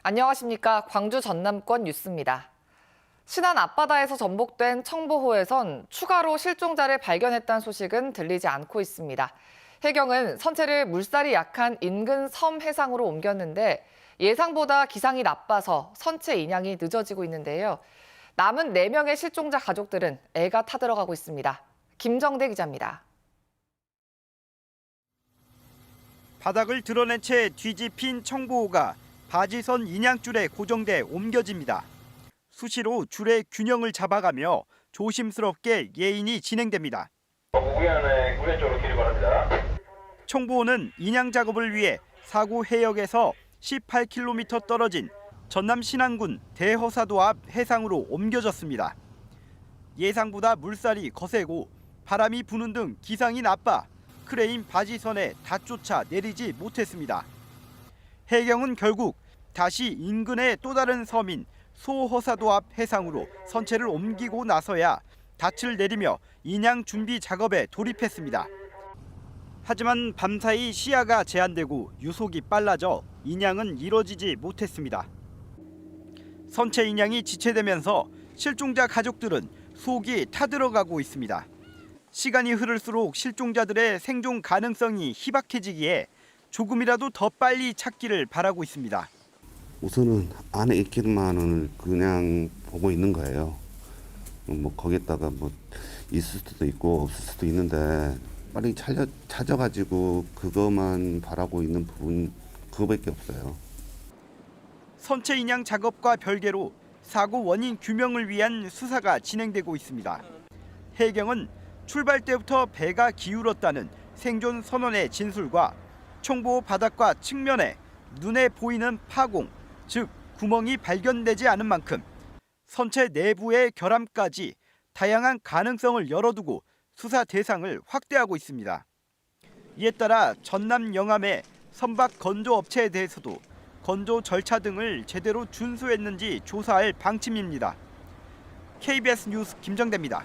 안녕하십니까. 광주 전남권 뉴스입니다. 신안 앞바다에서 전복된 청보호에선 추가로 실종자를 발견했다는 소식은 들리지 않고 있습니다. 해경은 선체를 물살이 약한 인근 섬 해상으로 옮겼는데 예상보다 기상이 나빠서 선체 인양이 늦어지고 있는데요. 남은 4명의 실종자 가족들은 애가 타들어가고 있습니다. 김정대 기자입니다. 바닥을 드러낸 채 뒤집힌 청보호가 바지선 인양줄에 고정돼 옮겨집니다. 수시로 줄의 균형을 잡아가며 조심스럽게 예인이 진행됩니다. 우회 쪽으로 길이 바랍니다. 청보호는 인양 작업을 위해 사고 해역에서 18km 떨어진 전남 신안군 대허사도 앞 해상으로 옮겨졌습니다. 예상보다 물살이 거세고 바람이 부는 등 기상이 나빠 크레인 바지선에 닿조차 내리지 못했습니다. 해경은 결국 다시 인근의 또 다른 섬인 소허사도 앞 해상으로 선체를 옮기고 나서야 닻을 내리며 인양 준비 작업에 돌입했습니다. 하지만 밤사이 시야가 제한되고 유속이 빨라져 인양은 이뤄지지 못했습니다. 선체 인양이 지체되면서 실종자 가족들은 속이 타들어가고 있습니다. 시간이 흐를수록 실종자들의 생존 가능성이 희박해지기에 조금이라도 더 빨리 찾기를 바라고 있습니다. 우선은 안에 있기만을 그냥 보고 있는 거예요. 거기에다가 있을 수도 있고 없을 수도 있는데 빨리 찾아가지고 그것만 바라고 있는 부분 그거밖에 없어요. 선체 인양 작업과 별개로 사고 원인 규명을 위한 수사가 진행되고 있습니다. 해경은 출발 때부터 배가 기울었다는 생존 선원의 진술과 청보호 바닥과 측면에 눈에 보이는 파공, 즉 구멍이 발견되지 않은 만큼 선체 내부의 결함까지 다양한 가능성을 열어두고 수사 대상을 확대하고 있습니다. 이에 따라 전남 영암의 선박 건조 업체에 대해서도 건조 절차 등을 제대로 준수했는지 조사할 방침입니다. KBS 뉴스 김정대입니다.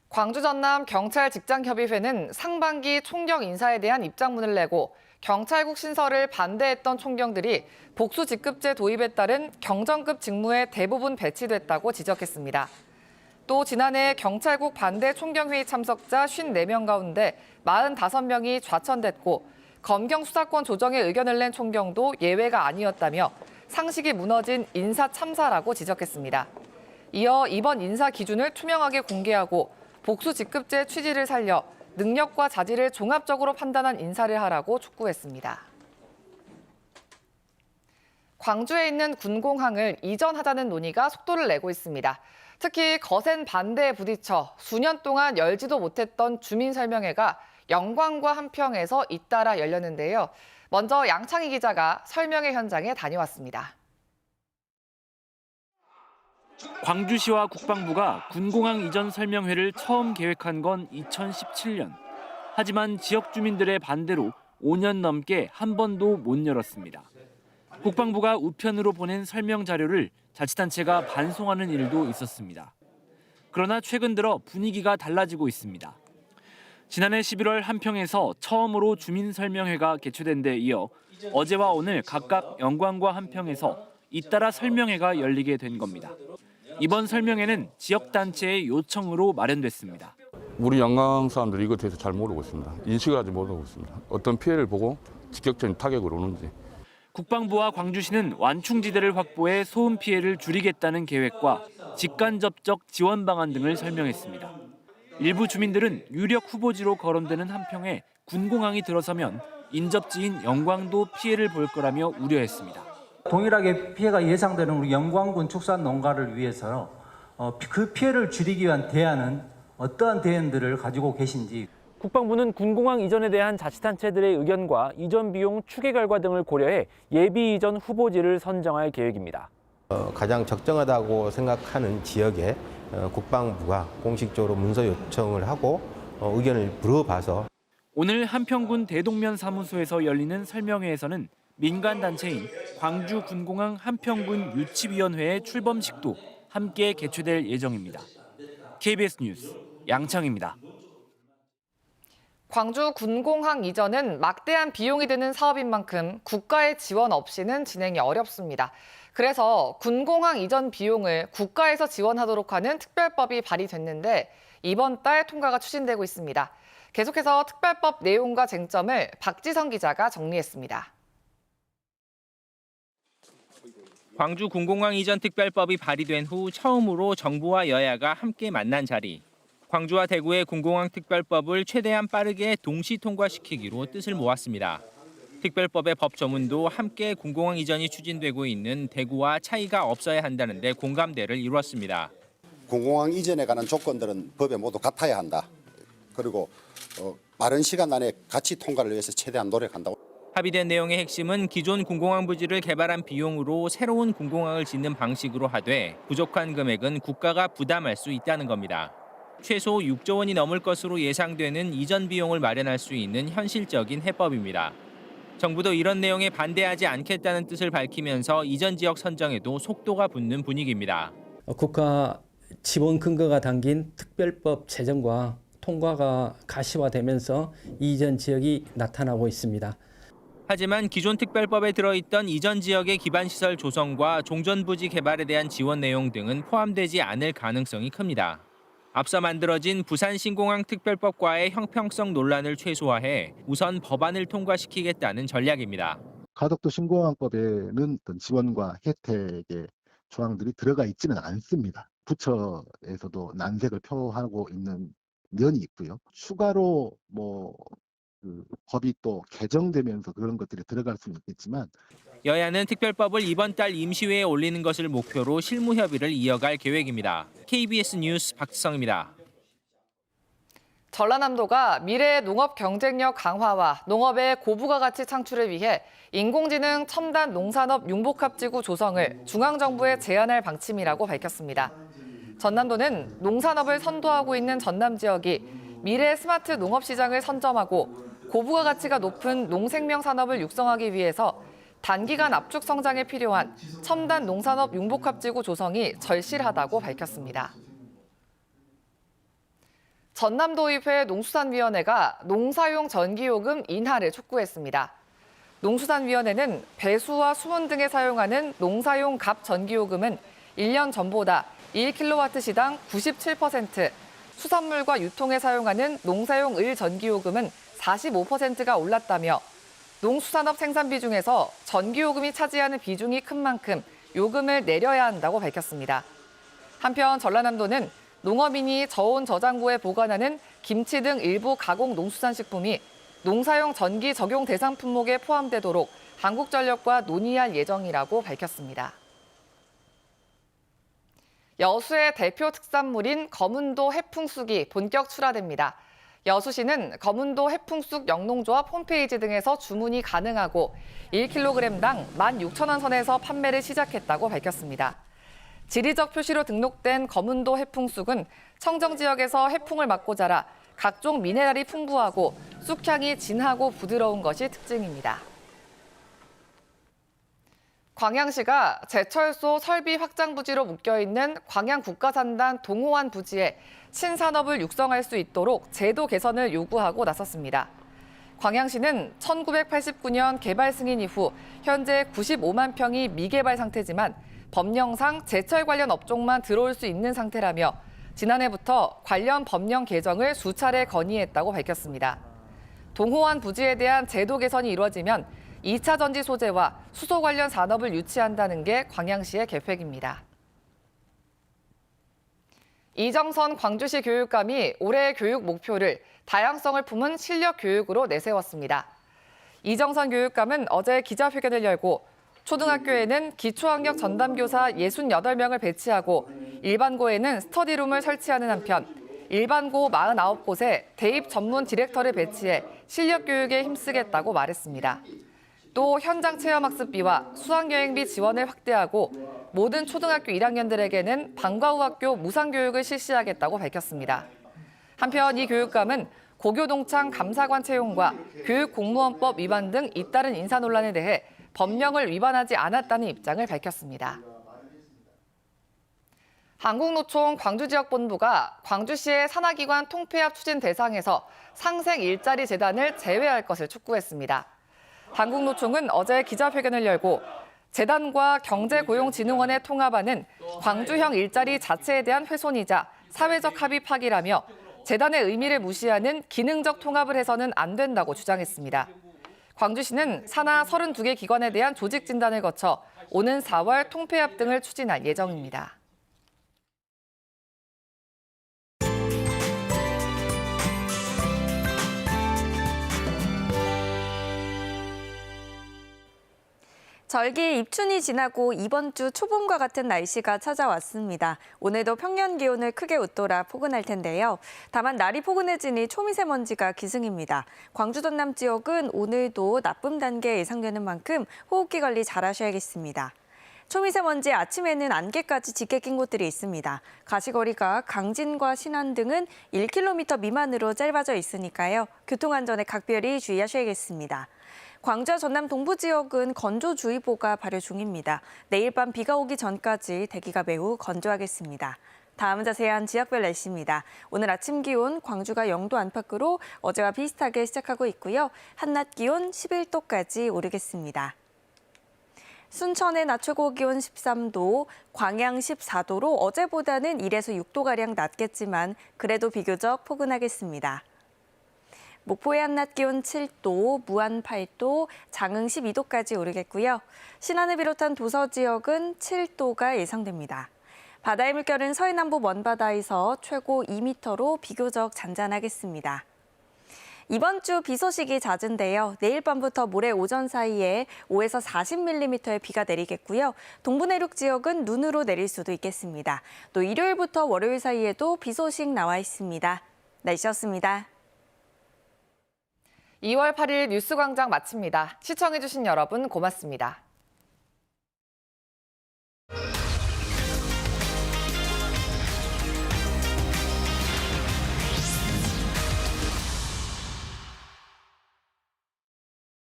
광주 전남 경찰 직장협의회는 상반기 총경 인사에 대한 입장문을 내고 경찰국 신설을 반대했던 총경들이 복수 직급제 도입에 따른 경정급 직무에 대부분 배치됐다고 지적했습니다. 또 지난해 경찰국 반대 총경회의 참석자 54명 가운데 45명이 좌천됐고 검경 수사권 조정에 의견을 낸 총경도 예외가 아니었다며 상식이 무너진 인사 참사라고 지적했습니다. 이어 이번 인사 기준을 투명하게 공개하고 복수 직급제 취지를 살려 능력과 자질을 종합적으로 판단한 인사를 하라고 촉구했습니다. 광주에 있는 군공항을 이전하자는 논의가 속도를 내고 있습니다. 특히 거센 반대에 부딪혀 수년 동안 열지도 못했던 주민설명회가 영광과 한평에서 잇따라 열렸는데요. 먼저 양창희 기자가 설명회 현장에 다녀왔습니다. 광주시와 국방부가 군공항 이전 설명회를 처음 계획한 건 2017년. 하지만 지역 주민들의 반대로 5년 넘게 한 번도 못 열었습니다. 국방부가 우편으로 보낸 설명 자료를 자치단체가 반송하는 일도 있었습니다. 그러나 최근 들어 분위기가 달라지고 있습니다. 지난해 11월 한평에서 처음으로 주민설명회가 개최된 데 이어 어제와 오늘 각각 영광과 한평에서 잇따라 설명회가 열리게 된 겁니다. 이번 설명회는 지역단체의 요청으로 마련됐습니다. 우리 영광 사람들이 이것에 대해서 잘 모르고 있습니다. 인식을 아직 못하고 있습니다. 어떤 피해를 보고 직격적인 타격을 오는지. 국방부와 광주시는 완충지대를 확보해 소음 피해를 줄이겠다는 계획과 직간접적 지원 방안 등을 설명했습니다. 일부 주민들은 유력 후보지로 거론되는 한평에 군공항이 들어서면 인접지인 영광도 피해를 볼 거라며 우려했습니다. 동일하게 피해가 예상되는 우리 영광군 축산 농가를 위해서 그 피해를 줄이기 위한 대안은 어떠한 대안들을 가지고 계신지. 국방부는 군공항 이전에 대한 자치단체들의 의견과 이전 비용 추계 결과 등을 고려해 예비 이전 후보지를 선정할 계획입니다. 가장 적정하다고 생각하는 지역에 국방부가 공식적으로 문서 요청을 하고 의견을 물어봐서 오늘 한평군 대동면 사무소에서 열리는 설명회에서는 민간단체인 광주군공항 한평군 유치위원회의 출범식도 함께 개최될 예정입니다. KBS 뉴스 양창입니다. 광주 군공항 이전은 막대한 비용이 드는 사업인 만큼 국가의 지원 없이는 진행이 어렵습니다. 그래서 군공항 이전 비용을 국가에서 지원하도록 하는 특별법이 발의됐는데 이번 달 통과가 추진되고 있습니다. 계속해서 특별법 내용과 쟁점을 박지성 기자가 정리했습니다. 광주 군공항 이전 특별법이 발의된 후 처음으로 정부와 여야가 함께 만난 자리. 광주와 대구의 군공항 특별법을 최대한 빠르게 동시 통과시키기로 뜻을 모았습니다. 특별법의 법 조문도 함께 군공항 이전이 추진되고 있는 대구와 차이가 없어야 한다는 데 공감대를 이루었습니다. 군공항 이전에 관한 조건들은 법에 모두 같아야 한다. 그리고 빠른 시간 안에 같이 통과를 위해서 최대한 노력한다고. 합의된 내용의 핵심은 기존 군공항 부지를 개발한 비용으로 새로운 군공항을 짓는 방식으로 하되 부족한 금액은 국가가 부담할 수 있다는 겁니다. 최소 6조 원이 넘을 것으로 예상되는 이전 비용을 마련할 수 있는 현실적인 해법입니다. 정부도 이런 내용에 반대하지 않겠다는 뜻을 밝히면서 이전 지역 선정에도 속도가 붙는 분위기입니다. 국가 지원 근거가 담긴 특별법 제정과 통과가 가시화되면서 이전 지역이 나타나고 있습니다. 하지만 기존 특별법에 들어있던 이전 지역의 기반시설 조성과 종전부지 개발에 대한 지원 내용 등은 포함되지 않을 가능성이 큽니다. 앞서 만들어진 부산 신공항 특별법과의 형평성 논란을 최소화해 우선 법안을 통과시키겠다는 전략입니다. 가덕도 신공항법에는 어떤 지원과 혜택의 조항들이 들어가 있지는 않습니다. 부처에서도 난색을 표하고 있는 면이 있고요. 추가로 법이 또 개정되면서 그런 것들이 들어갈 수는 있겠지만 여야는 특별법을 이번 달 임시회에 올리는 것을 목표로 실무 협의를 이어갈 계획입니다. KBS 뉴스 박지성입니다. 전라남도가 미래의 농업 경쟁력 강화와 농업의 고부가 가치 창출을 위해 인공지능 첨단 농산업 융복합지구 조성을 중앙정부에 제안할 방침이라고 밝혔습니다. 전남도는 농산업을 선도하고 있는 전남 지역이 미래 스마트 농업 시장을 선점하고 고부가 가치가 높은 농생명 산업을 육성하기 위해서 단기간 압축 성장에 필요한 첨단 농산업 융복합지구 조성이 절실하다고 밝혔습니다. 전남도의회 농수산위원회가 농사용 전기요금 인하를 촉구했습니다. 농수산위원회는 배수와 수문 등에 사용하는 농사용 갑 전기요금은 1년 전보다 1kW시당 97%, 수산물과 유통에 사용하는 농사용 을 전기요금은 45%가 올랐다며 농수산업 생산비 중에서 전기요금이 차지하는 비중이 큰 만큼 요금을 내려야 한다고 밝혔습니다. 한편 전라남도는 농업인이 저온 저장고에 보관하는 김치 등 일부 가공 농수산식품이 농사용 전기 적용 대상 품목에 포함되도록 한국전력과 논의할 예정이라고 밝혔습니다. 여수의 대표 특산물인 검은도 해풍쑥이 본격 출하됩니다. 여수시는 검은도 해풍쑥 영농조합 홈페이지 등에서 주문이 가능하고 1kg당 16,000원 선에서 판매를 시작했다고 밝혔습니다. 지리적 표시로 등록된 검은도 해풍쑥은 청정 지역에서 해풍을 맞고 자라 각종 미네랄이 풍부하고 쑥향이 진하고 부드러운 것이 특징입니다. 광양시가 제철소 설비 확장 부지로 묶여있는 광양국가산단 동호안 부지에 신산업을 육성할 수 있도록 제도 개선을 요구하고 나섰습니다. 광양시는 1989년 개발 승인 이후 현재 95만 평이 미개발 상태지만 법령상 제철 관련 업종만 들어올 수 있는 상태라며 지난해부터 관련 법령 개정을 수차례 건의했다고 밝혔습니다. 동호안 부지에 대한 제도 개선이 이루어지면 2차 전지 소재와 수소 관련 산업을 유치한다는 게 광양시의 계획입니다. 이정선 광주시 교육감이 올해의 교육 목표를 다양성을 품은 실력 교육으로 내세웠습니다. 이정선 교육감은 어제 기자회견을 열고 초등학교에는 기초학력 전담교사 68명을 배치하고 일반고에는 스터디룸을 설치하는 한편 일반고 49곳에 대입 전문 디렉터를 배치해 실력 교육에 힘쓰겠다고 말했습니다. 또 현장 체험학습비와 수학여행비 지원을 확대하고 모든 초등학교 1학년들에게는 방과 후 학교 무상교육을 실시하겠다고 밝혔습니다. 한편 이 교육감은 고교동창 감사관 채용과 교육공무원법 위반 등 잇따른 인사 논란에 대해 법령을 위반하지 않았다는 입장을 밝혔습니다. 한국노총 광주지역본부가 광주시의 산하기관 통폐합 추진 대상에서 상생 일자리 재단을 제외할 것을 촉구했습니다. 한국노총은 어제 기자회견을 열고 재단과 경제고용진흥원의 통합안은 광주형 일자리 자체에 대한 훼손이자 사회적 합의 파기라며 재단의 의미를 무시하는 기능적 통합을 해서는 안 된다고 주장했습니다. 광주시는 산하 32개 기관에 대한 조직 진단을 거쳐 오는 4월 통폐합 등을 추진할 예정입니다. 절기 입춘이 지나고 이번 주 초봄과 같은 날씨가 찾아왔습니다. 오늘도 평년 기온을 크게 웃돌아 포근할 텐데요. 다만 날이 포근해지니 초미세먼지가 기승입니다. 광주 전남 지역은 오늘도 나쁨 단계 예상되는 만큼 호흡기 관리 잘하셔야겠습니다. 초미세먼지 아침에는 안개까지 짙게 낀 곳들이 있습니다. 가시거리가 강진과 신안 등은 1km 미만으로 짧아져 있으니까요. 교통안전에 각별히 주의하셔야겠습니다. 광주와 전남 동부 지역은 건조주의보가 발효 중입니다. 내일 밤 비가 오기 전까지 대기가 매우 건조하겠습니다. 다음은 자세한 지역별 날씨입니다. 오늘 아침 기온 광주가 0도 안팎으로 어제와 비슷하게 시작하고 있고요. 한낮 기온 11도까지 오르겠습니다. 순천의 낮 최고 기온 13도, 광양 14도로 어제보다는 1에서 6도가량 낮겠지만 그래도 비교적 포근하겠습니다. 목포의 한낮 기온 7도, 무안 8도, 장흥 12도까지 오르겠고요. 신안을 비롯한 도서 지역은 7도가 예상됩니다. 바다의 물결은 서해남부 먼바다에서 최고 2m로 비교적 잔잔하겠습니다. 이번 주 비 소식이 잦은데요. 내일 밤부터 모레 오전 사이에 5에서 40mm의 비가 내리겠고요. 동부 내륙 지역은 눈으로 내릴 수도 있겠습니다. 또 일요일부터 월요일 사이에도 비 소식 나와 있습니다. 날씨였습니다. 2월 8일 뉴스광장 마칩니다. 시청해주신 여러분 고맙습니다.